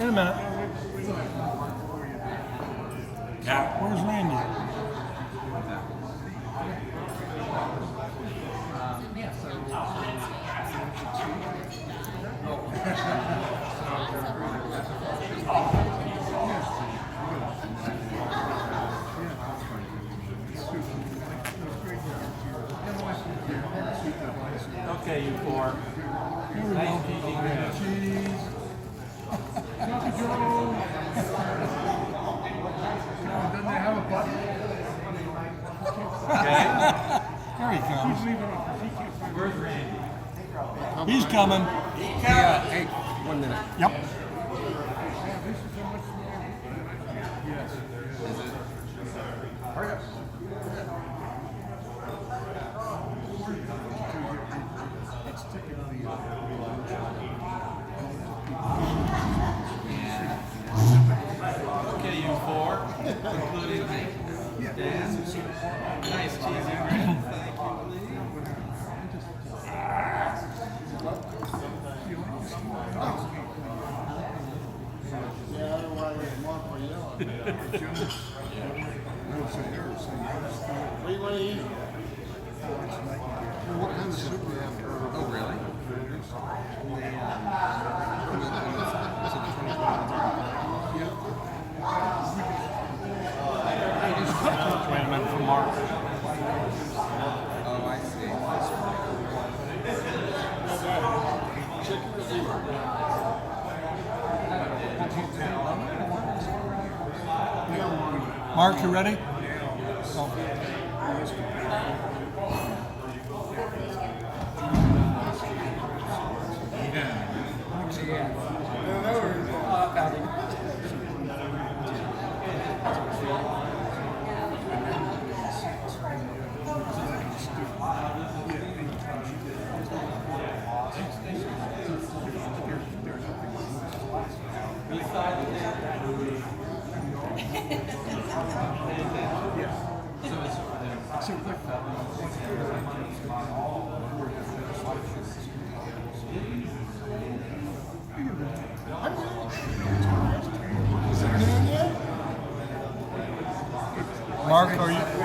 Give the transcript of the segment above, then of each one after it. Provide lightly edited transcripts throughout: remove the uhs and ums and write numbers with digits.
In a minute. Yeah. Where's Randy? Okay, you four. Here we go. Cheese. Copy Joe. Doesn't they have a button? Okay. Here he comes. Where's Randy? He's coming. Yeah, hey, 1 minute. Yep. Hurry up. Okay, you four, including Dan. Nice cheesy grin. Thank you, Lee. What do you want to eat? What kind of soup do you have? Oh, really? Wait for Mark. Oh, I see. Mark, you ready?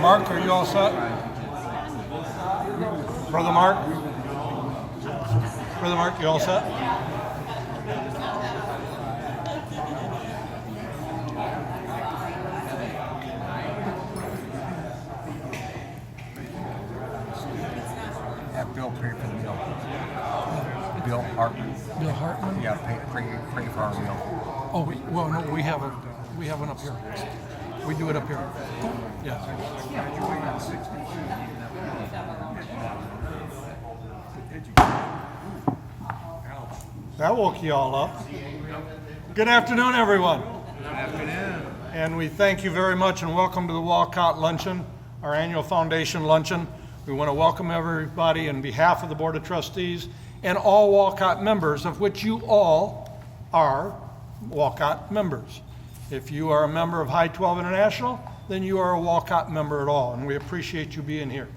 Mark, are you all set? Brother Mark? Brother Mark, you all set? Have Bill pay for the meal. Bill Hartman. Bill Hartman? Yeah, pay for our meal. Oh, no, we have one up here. We do it up here. Yeah. That woke you all up. Good afternoon, everyone. Good afternoon. And we thank you very much and welcome to the Wolcott Luncheon, our annual foundation luncheon. We want to welcome everybody on behalf of the Board of Trustees and all Wolcott members, of which you all are Wolcott members. If you are a member of High 12 International, then you are a Wolcott member at all, and we appreciate you being here.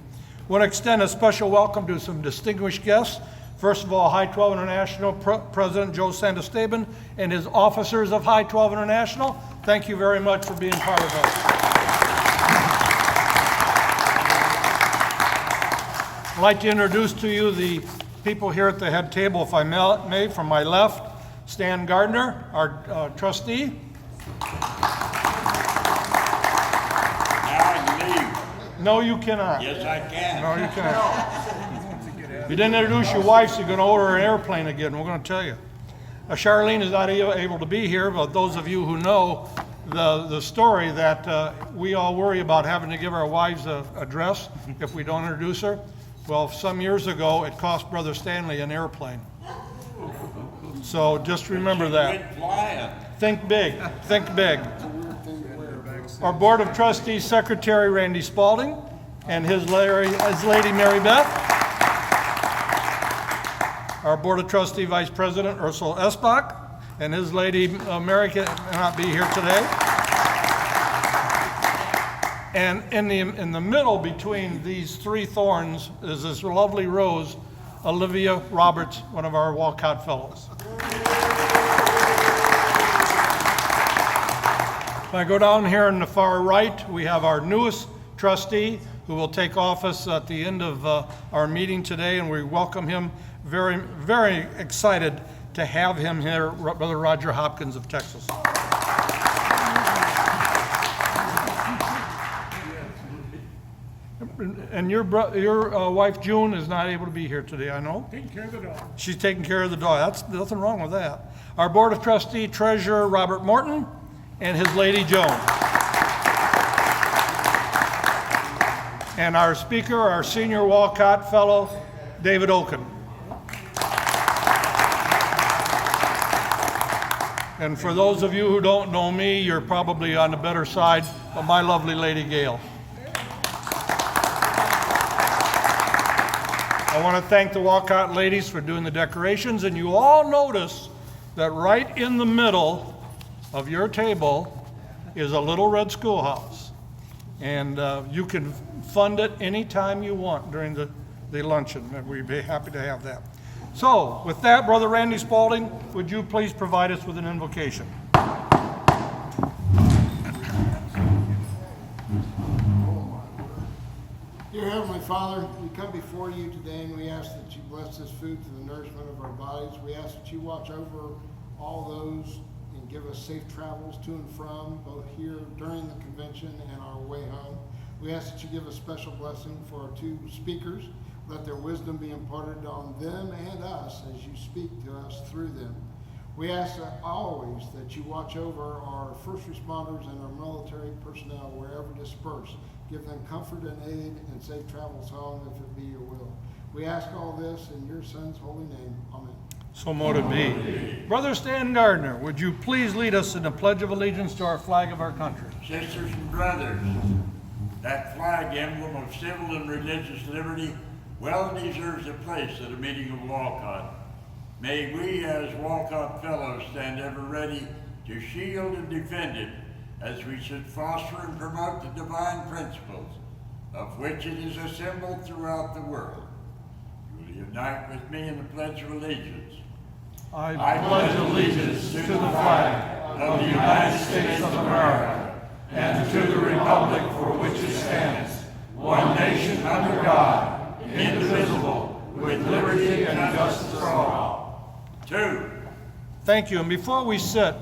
I want to extend a special welcome to some distinguished guests. First of all, High 12 International President Joe Sandesteban and his officers of High 12 International. Thank you very much for being part of us. I'd like to introduce to you the people here at the head table, if I may. From my left, Stan Gardner, our trustee. No, you cannot. Yes, I can. No, you cannot. If you didn't introduce your wife, you're going to order an airplane again. We're going to tell you. Charlene is not able to be here, but those of you who know the story that we all worry about having to give our wives an address if we don't introduce her. Well, some years ago, it cost Brother Stanley an airplane. So just remember that. Think big. Think big. Our Board of Trustees Secretary Randy Spalding and his lady Mary Beth. Our Board of Trustee Vice President Ursula Esbach and his lady Mary cannot be here today. And in the middle between these three thorns is this lovely rose, Alivia Roberts, one of our Wolcott fellows. If I go down here in the far right, we have our newest trustee who will take office at the end of our meeting today, and we welcome him. Very, very excited to have him here, Brother Roger Hopkins of Texas. And your wife June is not able to be here today, I know. Taking care of the dog. She's taking care of the dog. That's nothing wrong with that. Our Board of Trustee Treasurer Robert Morton and his lady Joan. And our speaker, our senior Wolcott fellow, David Oken. And for those of you who don't know me, you're probably on the better side of my lovely lady Gail. I want to thank the Wolcott ladies for doing the decorations, and you all notice that right in the middle of your table is a little red schoolhouse. And you can fund it anytime you want during the luncheon, and we'd be happy to have that. So, with that, Brother Randy Spaulding, would you please provide us with an invocation? Dear Heavenly Father, we come before you today and we ask that you bless this food to the nourishment of our bodies. We ask that you watch over all those and give us safe travels to and from, both here during the convention and our way home. We ask that you give a special blessing for our two speakers. Let their wisdom be imparted on them and us as you speak to us through them. We ask that always that you watch over our first responders and our military personnel wherever dispersed. Give them comfort and aid and safe travels home if it be your will. We ask all this in your Son's holy name. Amen. So mote it be. Brother Stan Gardner, would you please lead us in the Pledge of Allegiance to our flag of our country? Sisters and brothers, that flag emblem of civil and religious liberty well deserves a place at a meeting of Wolcott. May we as Wolcott fellows stand ever ready to shield and defend it as we should foster and promote the divine principles of which it is a symbol throughout the world. You will unite with me in the Pledge of Allegiance. I pledge allegiance to the flag of the United States of America and to the republic for which it stands, one nation under God, indivisible, with liberty and justice for all. Two. Thank you. And before we sit,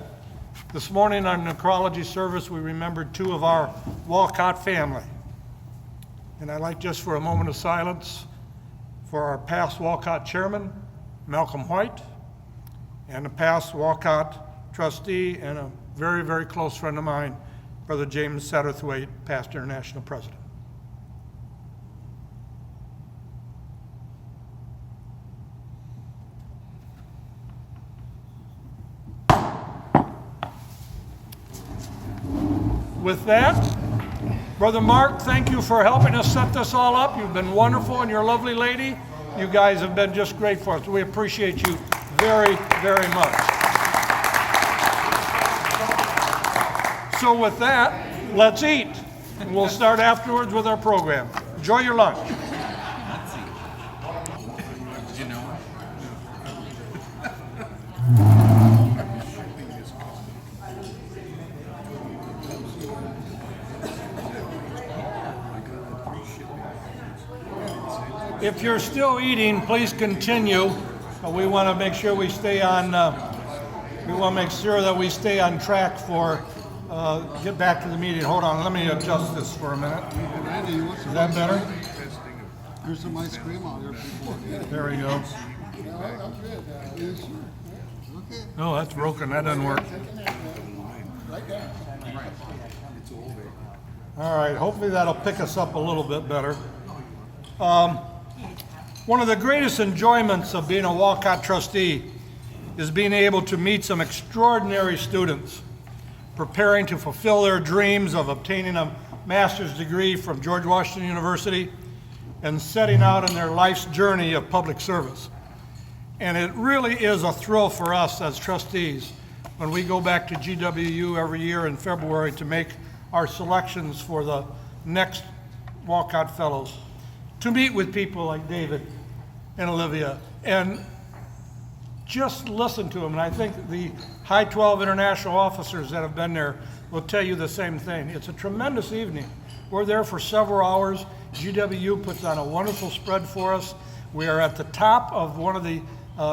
this morning on necrology service, we remembered two of our Wolcott family. And I'd like just for a moment of silence for our past Wolcott chairman, Malcolm White, and a past Wolcott trustee and a very, very close friend of mine, Brother James Satterthwaite, past international president. With that, Brother Mark, thank you for helping us set this all up. You've been wonderful, and your lovely lady. You guys have been just great for us. We appreciate you very, very much. So with that, let's eat. And we'll start afterwards with our program. Enjoy your lunch. If you're still eating, please continue. We want to make sure we stay on. We want to make sure that we stay on track for get back to the meeting. Hold on, let me adjust this for a minute. Randy, you want Is that better? There's some ice cream on there before. There we go. I'm good. Yes, sir. Okay. No, that's broken. That doesn't work. Right there. All right. Hopefully that'll pick us up a little bit better. One of the greatest enjoyments of being a Wolcott trustee is being able to meet some extraordinary students preparing to fulfill their dreams of obtaining a master's degree from George Washington University and setting out on their life's journey of public service. And it really is a thrill for us as trustees when we go back to GWU every year in February to make our selections for the next Wolcott Fellows, to meet with people like David and Alivia and just listen to them. And I think the High 12 international officers that have been there will tell you the same thing. It's a tremendous evening. We're there for several hours. GWU puts on a wonderful spread for us. We are at the top of one of the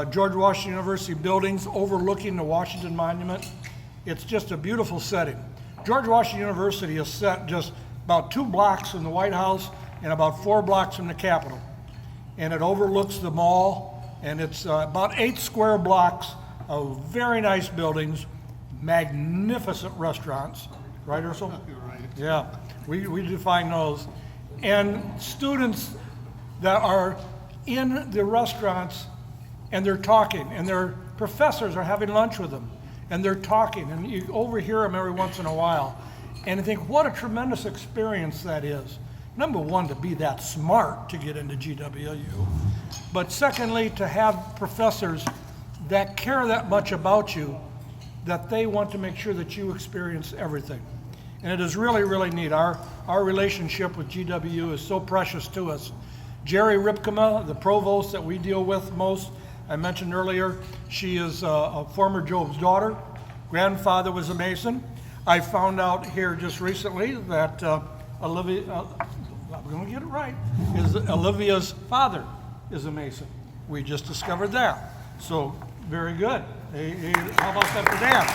George Washington University buildings overlooking the Washington Monument. It's just a beautiful setting. George Washington University is set just about 2 blocks from the White House and about 4 blocks from the Capitol. And it overlooks the mall, and it's about 8 square blocks of very nice buildings, magnificent restaurants. Right, Ursula? Right. Yeah, we define those. And students that are in the restaurants and they're talking, and their professors are having lunch with them, and they're talking, and you overhear them every once in a while. And I think what a tremendous experience that is. Number one, to be that smart to get into GWU. But secondly, to have professors that care that much about you that they want to make sure that you experience everything. And it is really, really neat. Our relationship with GWU is so precious to us. Jerry Ripkema, the provost that we deal with most, I mentioned earlier, she is a former Job's daughter. Grandfather was a Mason. I found out here just recently that Alivia, I'm going to get it right, is Alivia's father is a Mason. We just discovered that. So, very good. Hey, how about that for Dan?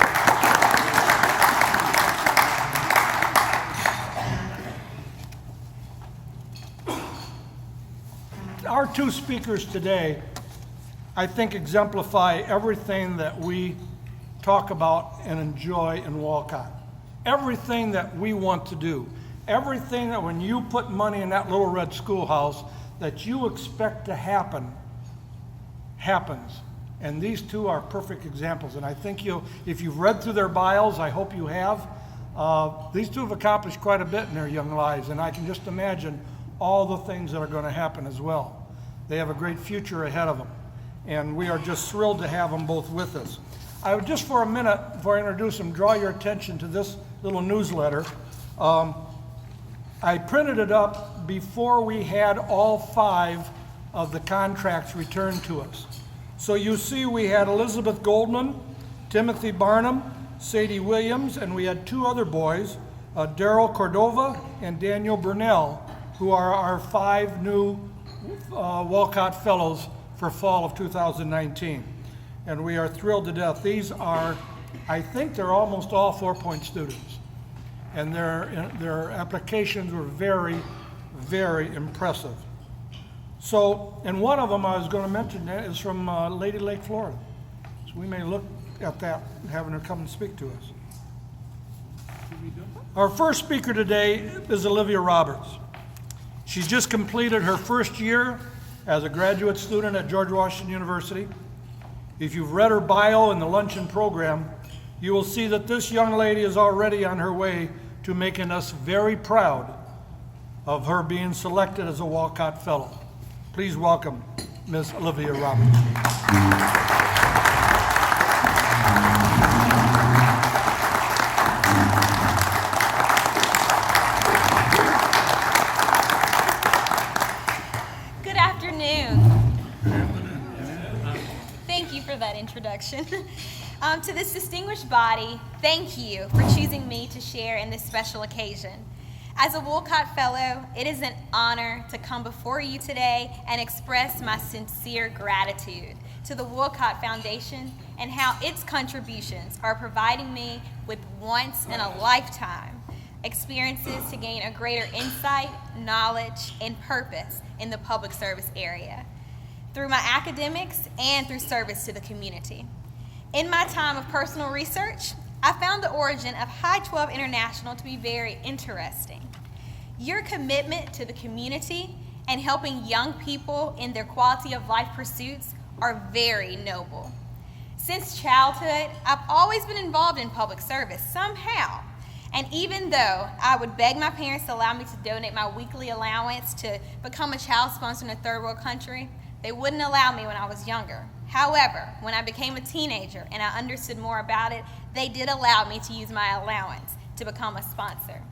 Our 2 speakers today, I think, exemplify everything that we talk about and enjoy in Wolcott. Everything that we want to do. Everything that when you put money in that little red schoolhouse that you expect to happen, happens. And these 2 are perfect examples. And I think if you've read through their bios, I hope you have, these 2 have accomplished quite a bit in their young lives. And I can just imagine all the things that are going to happen as well. They have a great future ahead of them. And we are just thrilled to have them both with us. I would just for a minute, before I introduce them, draw your attention to this little newsletter. I printed it up before we had all 5 of the contracts returned to us. So you see we had Elizabeth Goldman, Timothy Barnum, Sadie Williams, and we had 2 other boys, Daryl Cordova and Daniel Burnell, who are our 5 new Wolcott Fellows for fall of 2019. And we are thrilled to death. These are, I think they're almost all 4-point students. And their applications were very, very impressive. So, and one of them I was going to mention is from Lady Lake, Florida. So we may look at that, having her come and speak to us. Our first speaker today is Alivia Roberts. She's just completed her first year as a graduate student at George Washington University. If you've read her bio in the Luncheon program, you will see that this young lady is already on her way to making us very proud of her being selected as a Wolcott Fellow. Please welcome Ms. Alivia Roberts. Good afternoon. Thank you for that introduction. To this distinguished body, thank you for choosing me to share in this special occasion. As a Wolcott Fellow, it is an honor to come before you today and express my sincere gratitude to the Wolcott Foundation and how its contributions are providing me with once-in-a-lifetime experiences to gain a greater insight, knowledge, and purpose in the public service area, through my academics and through service to the community. In my time of personal research, I found the origin of High 12 International to be very interesting. Your commitment to the community and helping young people in their quality of life pursuits are very noble. Since childhood, I've always been involved in public service somehow. And even though I would beg my parents to allow me to donate my weekly allowance to become a child sponsor in a third world country, they wouldn't allow me when I was younger. However, when I became a teenager and I understood more about it, they did allow me to use my allowance to become a sponsor.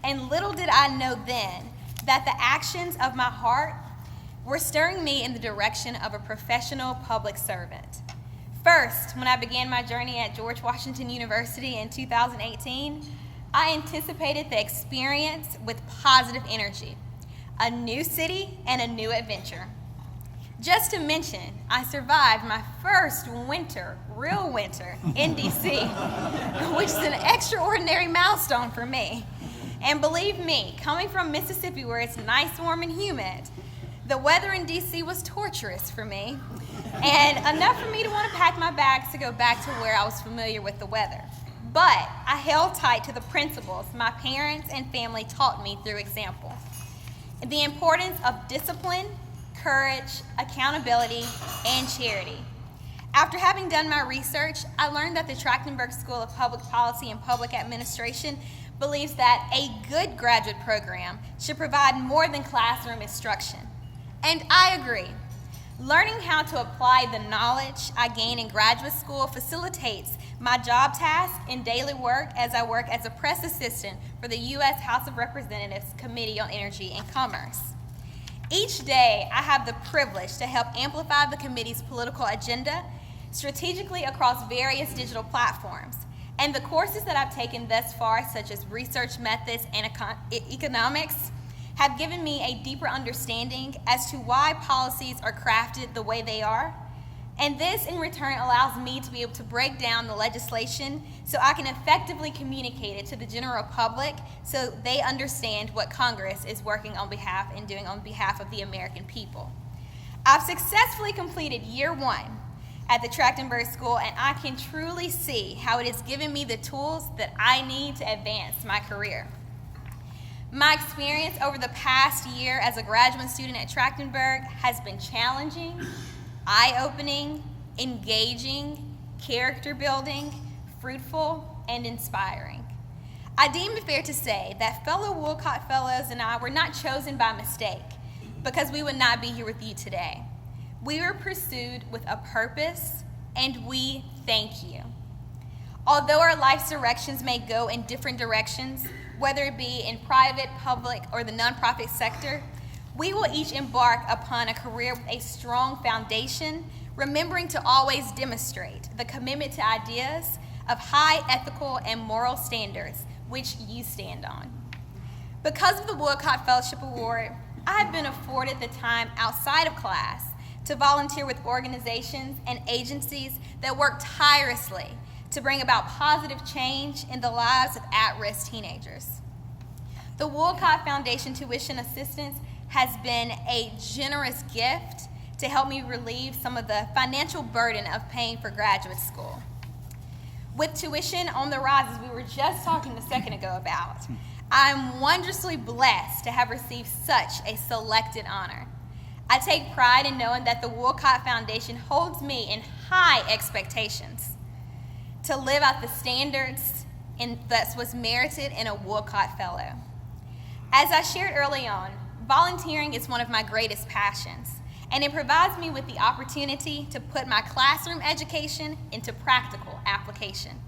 And little did I know then that the actions of my heart were stirring me in the direction of a professional public servant. First, when I began my journey at George Washington University in 2018, I anticipated the experience with positive energy, a new city, and a new adventure. Just to mention, I survived my first winter, real winter, in DC, which is an extraordinary milestone for me. And believe me, coming from Mississippi where it's nice, warm, and humid, the weather in DC was torturous for me, and enough for me to want to pack my bags to go back to where I was familiar with the weather. But I held tight to the principles my parents and family taught me through example. The importance of discipline, courage, accountability, and charity. After having done my research, I learned that the Trachtenberg School of Public Policy and Public Administration believes that a good graduate program should provide more than classroom instruction. And I agree. Learning how to apply the knowledge I gain in graduate school facilitates my job task and daily work as I work as a press assistant for the U.S. House of Representatives Committee on Energy and Commerce. Each day, I have the privilege to help amplify the committee's political agenda strategically across various digital platforms. And the courses that I've taken thus far, such as research methods and economics, have given me a deeper understanding as to why policies are crafted the way they are. And this, in return, allows me to be able to break down the legislation so I can effectively communicate it to the general public so they understand what Congress is working on behalf and doing on behalf of the American people. I've successfully completed year one at the Trachtenberg School, and I can truly see how it has given me the tools that I need to advance my career. My experience over the past year as a graduate student at Trachtenberg has been challenging, eye-opening, engaging, character-building, fruitful, and inspiring. I deem it fair to say that fellow Wolcott Fellows and I were not chosen by mistake, because we would not be here with you today. We were pursued with a purpose, and we thank you. Although our life's directions may go in different directions, whether it be in private, public, or the nonprofit sector, we will each embark upon a career with a strong foundation, remembering to always demonstrate the commitment to ideas of high ethical and moral standards which you stand on. Because of the Wolcott Fellowship Award, I have been afforded the time outside of class to volunteer with organizations and agencies that work tirelessly to bring about positive change in the lives of at-risk teenagers. The Wolcott Foundation Tuition Assistance has been a generous gift to help me relieve some of the financial burden of paying for graduate school. With tuition on the rise, as we were just talking a second ago about, I'm wondrously blessed to have received such a selected honor. I take pride in knowing that the Wolcott Foundation holds me in high expectations to live out the standards that was merited in a Wolcott Fellow. As I shared early on, volunteering is one of my greatest passions, and it provides me with the opportunity to put my classroom education into practical application.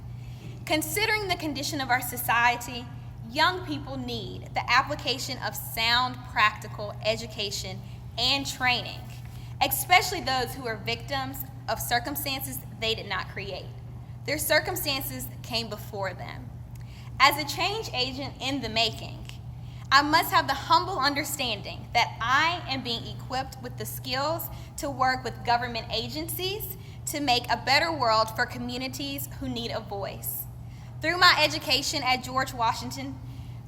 Considering the condition of our society, young people need the application of sound, practical education and training, especially those who are victims of circumstances they did not create. Their circumstances came before them. As a change agent in the making, I must have the humble understanding that I am being equipped with the skills to work with government agencies to make a better world for communities who need a voice. Through my education at George Washington,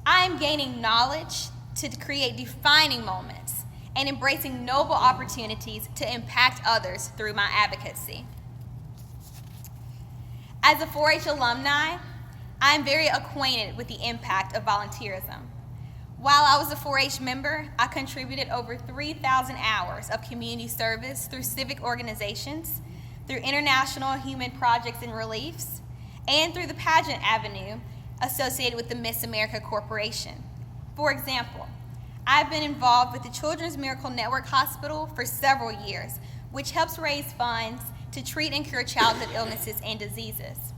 I am gaining knowledge to create defining moments and embracing noble opportunities to impact others through my advocacy. As a 4-H alumni, I am very acquainted with the impact of volunteerism. While I was a 4-H member, I contributed over 3,000 hours of community service through civic organizations, through international human projects and reliefs, and through the pageant avenue associated with the Miss America Corporation. For example, I've been involved with the Children's Miracle Network Hospital for several years, which helps raise funds to treat and cure childhood illnesses and diseases.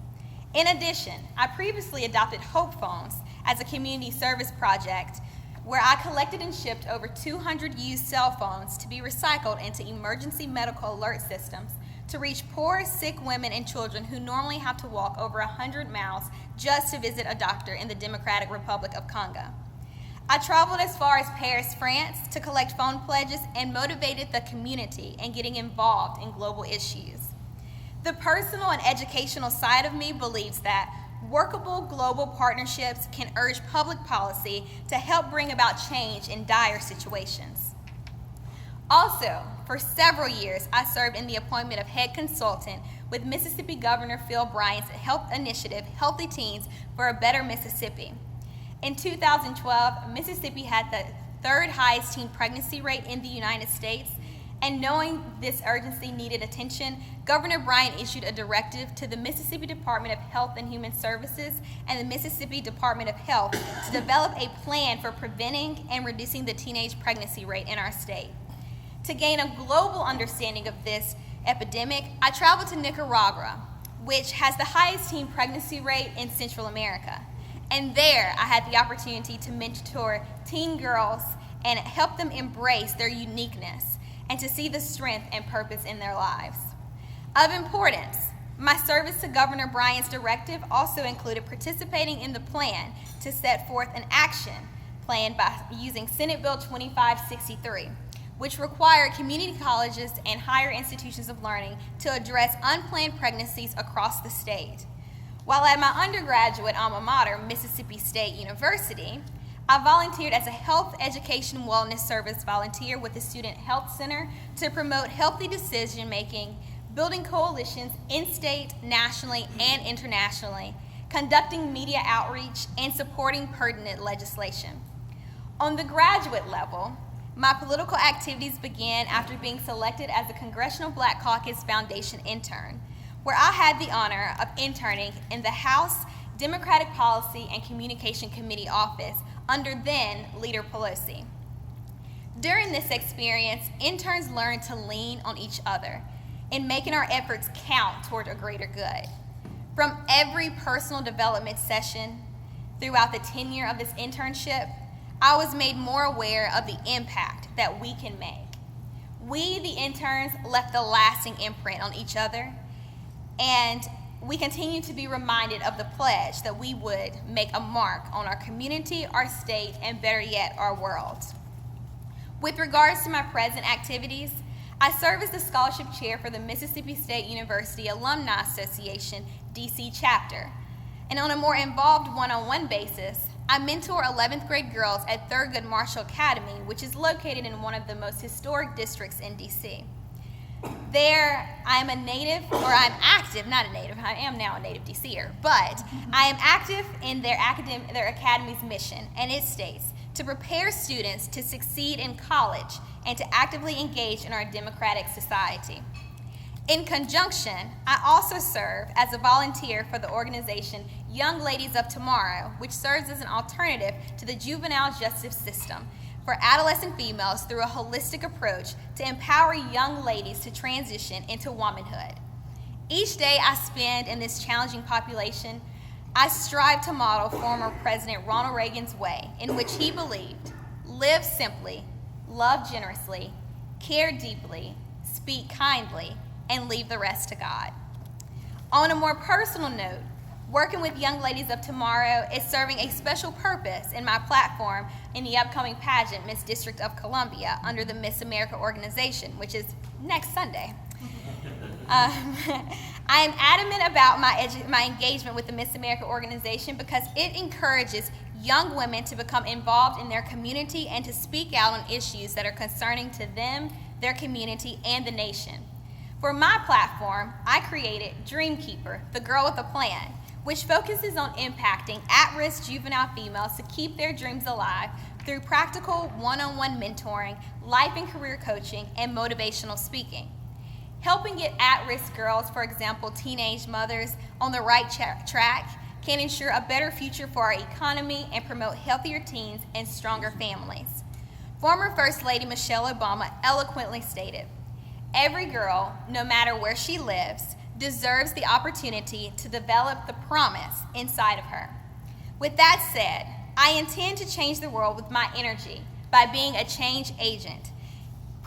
In addition, I previously adopted Hope Phones as a community service project where I collected and shipped over 200 used cell phones to be recycled into emergency medical alert systems to reach poor, sick women and children who normally have to walk over 100 miles just to visit a doctor in the Democratic Republic of Congo. I traveled as far as Paris, France, to collect phone pledges and motivated the community in getting involved in global issues. The personal and educational side of me believes that workable global partnerships can urge public policy to help bring about change in dire situations. Also, for several years, I served in the appointment of head consultant with Mississippi Governor Phil Bryant's health initiative, Healthy Teens for a Better Mississippi. In 2012, Mississippi had the third highest teen pregnancy rate in the United States, and knowing this urgency needed attention, Governor Bryant issued a directive to the Mississippi Department of Health and Human Services and the Mississippi Department of Health to develop a plan for preventing and reducing the teenage pregnancy rate in our state. To gain a global understanding of this epidemic, I traveled to Nicaragua, which has the highest teen pregnancy rate in Central America. And there, I had the opportunity to mentor teen girls and help them embrace their uniqueness and to see the strength and purpose in their lives. Of importance, my service to Governor Bryant's directive also included participating in the plan to set forth an action plan by using Senate Bill 2563, which required community colleges and higher institutions of learning to address unplanned pregnancies across the state. While at my undergraduate alma mater, Mississippi State University, I volunteered as a health education wellness service volunteer with the Student Health Center to promote healthy decision-making, building coalitions in-state, nationally, and internationally, conducting media outreach, and supporting pertinent legislation. On the graduate level, my political activities began after being selected as a Congressional Black Caucus Foundation intern, where I had the honor of interning in the House Democratic Policy and Communication Committee office under then Leader Pelosi. During this experience, interns learned to lean on each other in making our efforts count toward a greater good. From every personal development session throughout the tenure of this internship, I was made more aware of the impact that we can make. We, the interns, left a lasting imprint on each other, and we continue to be reminded of the pledge that we would make a mark on our community, our state, and better yet, our world. With regards to my present activities, I serve as the scholarship chair for the Mississippi State University Alumni Association DC chapter. And on a more involved one-on-one basis, I mentor 11th grade girls at Thurgood Marshall Academy, which is located in one of the most historic districts in DC. There, I am a native, or I'm active, not a native, I am now a native DCer, but I am active in their academy's mission, and it states, to prepare students to succeed in college and to actively engage in our democratic society. In conjunction, I also serve as a volunteer for the organization Young Ladies of Tomorrow, which serves as an alternative to the juvenile justice system for adolescent females through a holistic approach to empower young ladies to transition into womanhood. Each day I spend in this challenging population, I strive to model former President Ronald Reagan's way, in which he believed, live simply, love generously, care deeply, speak kindly, and leave the rest to God. On a more personal note, working with Young Ladies of Tomorrow is serving a special purpose in my platform in the upcoming pageant, Miss District of Columbia, under the Miss America organization, which is next Sunday. I am adamant about my engagement with the Miss America organization because it encourages young women to become involved in their community and to speak out on issues that are concerning to them, their community, and the nation. For my platform, I created Dreamkeeper, the Girl with a Plan, which focuses on impacting at-risk juvenile females to keep their dreams alive through practical one-on-one mentoring, life and career coaching, and motivational speaking. Helping get at-risk girls, for example, teenage mothers, on the right track can ensure a better future for our economy and promote healthier teens and stronger families. Former First Lady Michelle Obama eloquently stated, "Every girl, no matter where she lives, deserves the opportunity to develop the promise inside of her." With that said, I intend to change the world with my energy by being a change agent,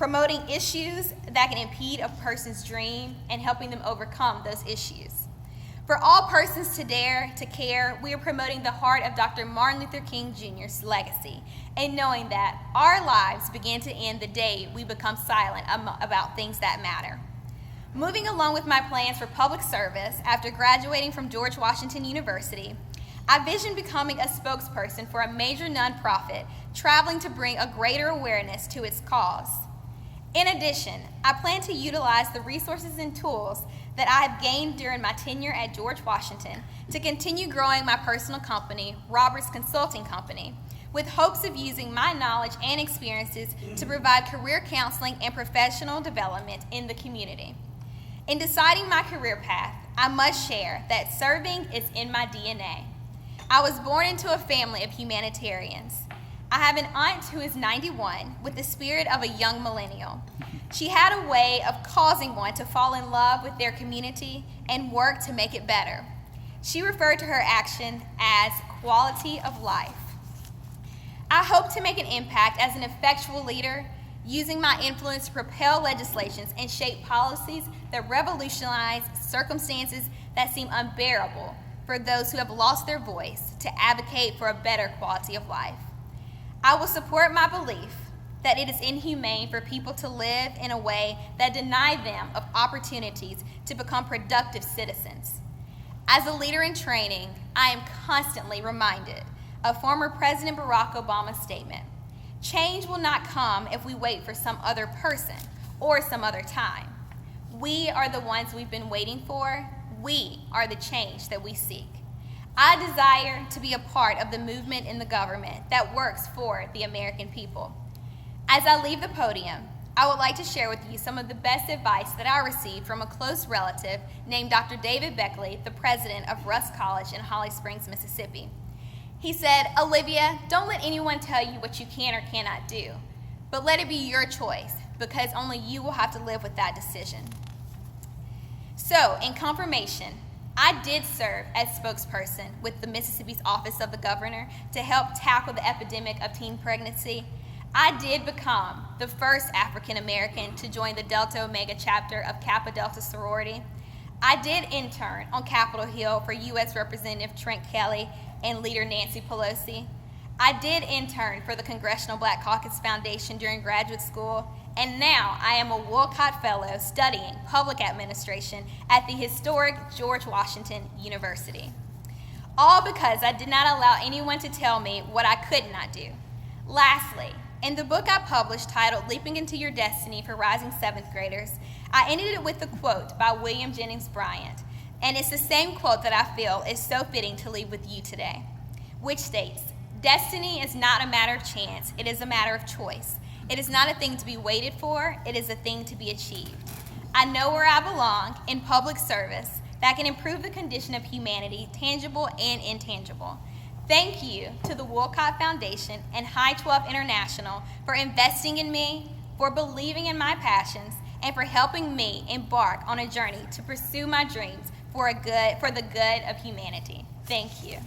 promoting issues that can impede a person's dream and helping them overcome those issues. For all persons to dare to care, we are promoting the heart of Dr. Martin Luther King Jr.'s legacy and knowing that our lives begin to end the day we become silent about things that matter. Moving along with my plans for public service after graduating from George Washington University, I vision becoming a spokesperson for a major nonprofit traveling to bring a greater awareness to its cause. In addition, I plan to utilize the resources and tools that I have gained during my tenure at George Washington to continue growing my personal company, Roberts Consulting Company, with hopes of using my knowledge and experiences to provide career counseling and professional development in the community. In deciding my career path, I must share that serving is in my DNA. I was born into a family of humanitarians. I have an aunt who is 91 with the spirit of a young millennial. She had a way of causing one to fall in love with their community and work to make it better. She referred to her action as quality of life. I hope to make an impact as an effectual leader, using my influence to propel legislations and shape policies that revolutionize circumstances that seem unbearable for those who have lost their voice to advocate for a better quality of life. I will support my belief that it is inhumane for people to live in a way that deny them of opportunities to become productive citizens. As a leader in training, I am constantly reminded of former President Barack Obama's statement, "Change will not come if we wait for some other person or some other time. We are the ones we've been waiting for. We are the change that we seek." I desire to be a part of the movement in the government that works for the American people. As I leave the podium, I would like to share with you some of the best advice that I received from a close relative named Dr. David Beckley, the president of Rusk College in Holly Springs, Mississippi. He said, "Alivia, don't let anyone tell you what you can or cannot do, but let it be your choice, because only you will have to live with that decision." So, in confirmation, I did serve as spokesperson with the Mississippi's Office of the Governor to help tackle the epidemic of teen pregnancy. I did become the first African American to join the Delta Omega chapter of Kappa Delta sorority. I did intern on Capitol Hill for U.S. Representative Trent Kelly and leader Nancy Pelosi. I did intern for the Congressional Black Caucus Foundation during graduate school, and now I am a Wolcott Fellow studying public administration at the historic George Washington University. All because I did not allow anyone to tell me what I could not do. Lastly, in the book I published titled Leaping Into Your Destiny for Rising Seventh Graders, I ended it with a quote by William Jennings Bryan, and it's the same quote that I feel is so fitting to leave with you today, which states, "Destiny is not a matter of chance, it is a matter of choice. It is not a thing to be waited for, it is a thing to be achieved. I know where I belong, in public service, that can improve the condition of humanity, tangible and intangible. Thank you to the Wolcott Foundation and High 12 International for investing in me, for believing in my passions, and for helping me embark on a journey to pursue my dreams for the good of humanity. Thank you."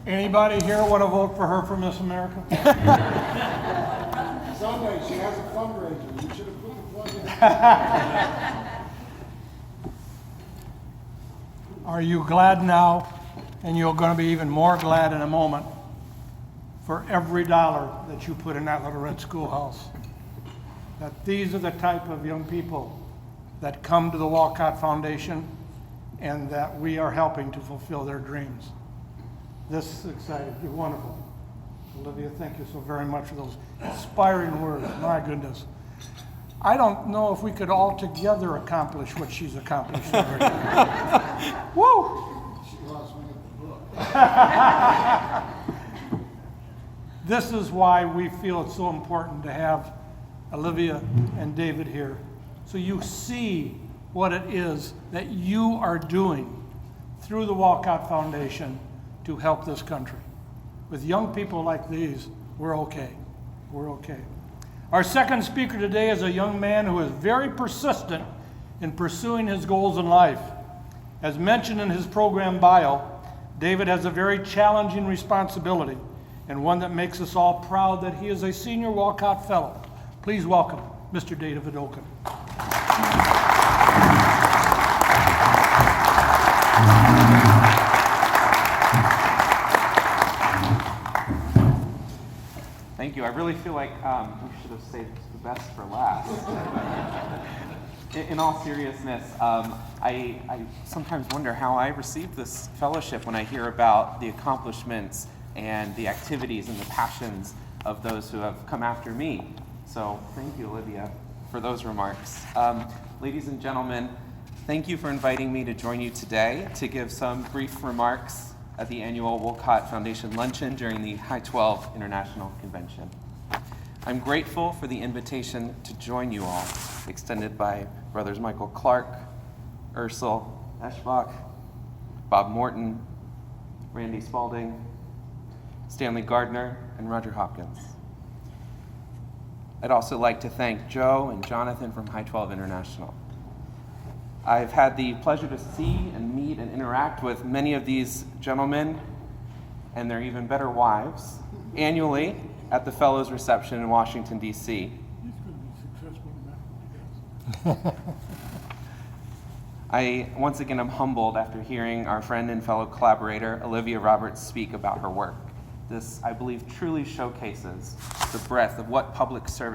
Anybody here want to vote for her for Miss America? Sunday, she has a fundraiser. You should have put the plug in. Are you glad now, and you're going to be even more glad in a moment, for every dollar that you put in that little red schoolhouse? That these are the type of young people that come to the Wolcott Foundation and that we are helping to fulfill their dreams. This is exciting. You're wonderful. Olivia, thank you so very much for those inspiring words. My goodness. I don't know if we could all together accomplish what she's accomplished already. Woo! She lost me at the book. This is why we feel it's so important to have Alivia and David here, so you see what it is that you are doing through the Wolcott Foundation to help this country. with young people like these, we're okay. We're okay. Our second speaker today is a young man who is very persistent in pursuing his goals in life. As mentioned in his program bio, David has a very challenging responsibility and one that makes us all proud that he is a senior Wolcott Fellow. Please welcome Mr. David Wolcott. Thank you. I really feel like we should have saved the best for last. In all seriousness, I sometimes wonder how I received this fellowship when I hear about the accomplishments and the activities and the passions of those who have come after me. So thank you, Alivia, for those remarks. Ladies and gentlemen, thank you for inviting me to join you today to give some brief remarks at the annual Wolcott Foundation Luncheon during the High 12 International Convention. I'm grateful for the invitation to join you all, extended by brothers Michael Clark, Ursel Eschbach, Bob Morton, Randy Spalding, Stanley Gardner, and Roger Hopkins. I'd also like to thank Joe and Jonathan from High 12 International. I've had the pleasure to see and meet and interact with many of these gentlemen and their even better wives annually at the Fellows Reception in Washington, D.C. I once again am humbled after hearing our friend and fellow collaborator Alivia Roberts speak about her work. This, I believe, truly showcases the breadth of what public service